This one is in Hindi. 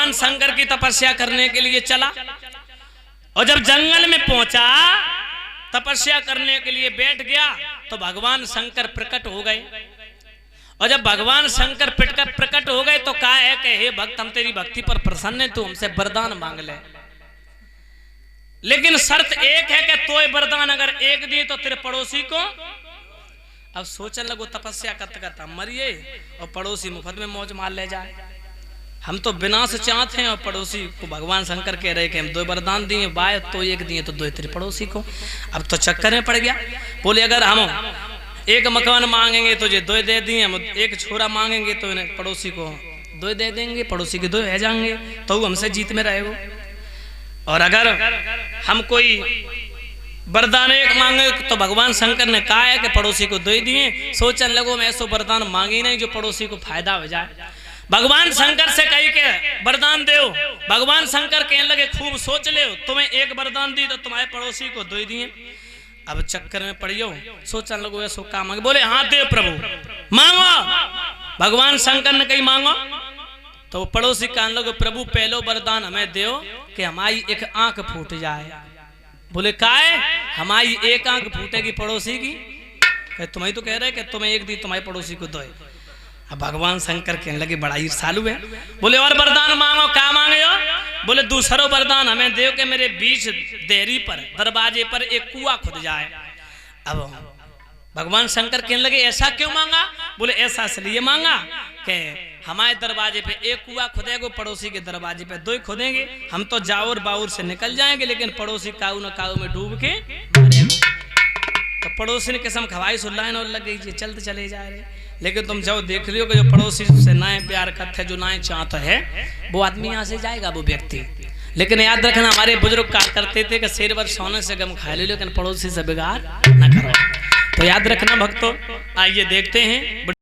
भगवान शंकर की तपस्या करने के लिए चला और जब जंगल में पहुंचा तपस्या करने के लिए बैठ गया तो भगवान शंकर प्रकट हो गए। और जब भगवान शंकर प्रकट हो गए तो कहा है कि हे भक्त, हम तेरी भक्ति पर प्रसन्न है, तू हमसे वरदान मांग ले, लेकिन शर्त एक है कि तो वरदान अगर एक दिए तो तेरे पड़ोसी को। अब सोचने लगो तपस्या करते करते मरिए और पड़ोसी मुफ्त में मौज मार ले जाए। हम तो विनाश चाहते हैं और पड़ोसी को भगवान शंकर कह रहे कि हम 2 वरदान दिए, बाय तो एक दिए तो 2 तेरे पड़ोसी को। अब तो चक्कर में पड़ गया। बोले अगर हम 1 मकान मांगेंगे तो ये 2 दे दिए, हम 1 छोरा मांगेंगे तो पड़ोसी को 2 दे देंगे, पड़ोसी के 2 रह जाएंगे तो हमसे जीत में रहेगा। और अगर हम कोई वरदान 1 मांगे तो भगवान शंकर ने कहा है कि पड़ोसी को 2 दिए। सोचने लगो मैं ऐसा वरदान मांगी नहीं जो पड़ोसी को फायदा हो जाए। भगवान शंकर से कही के वरदान दो। भगवान शंकर कहने लगे खूब सोच ले, तुम्हें 1 वरदान दी तो तुम्हारे पड़ोसी को 2 दिए। अब चक्कर में पड़ियो, सोचने लगो ऐसो काम मांगे। बोले हाँ दे प्रभु, मांगो। भगवान शंकर ने कही मांगो तो पड़ोसी कहने लगे प्रभु पहलो वरदान हमें दो कि हमारी 1 आंख फूट जाए। बोले काहे? हमारी 1 आंख फूटेगी पड़ोसी की। तुम्हें तो कह रहे कि तुम्हें 1 दी तुम्हारे पड़ोसी को 2। अब भगवान शंकर कहने लगे बड़ा ही सालू है। बोले और वरदान मांगो, क्या मांगे हो? बोले दूसरा वरदान हमें दो कि मेरे बीच देहरी पर दरवाजे पर 1 कुआं खुद जाए। अब भगवान शंकर कहने लगे ऐसा क्यों मांगा? बोले ऐसा इसलिए मांगा कि हमारे दरवाजे पे 1 कुआं खुदेगा, पड़ोसी के दरवाजे पे 2 खुदेंगे। हम तो जाऊर बाउर से निकल जाएंगे लेकिन पड़ोसी काऊ न काऊ में डूब के मरेगा। तो पड़ोसी ने कसम खवाई सुल्लाइन और लग गई चलते चले जा रहे। लेकिन तुम जाओ देख लियो कि जो पड़ोसी से नाए प्यार करते है, जो नाए चाहता है, वो आदमी यहाँ से जाएगा, वो व्यक्ति। लेकिन याद रखना हमारे बुजुर्ग कहा करते थे कि शेर भर सोने से गम खा लो लेकिन पड़ोसी से बिगाड़ न करो। तो याद रखना भक्तों, आइए देखते हैं।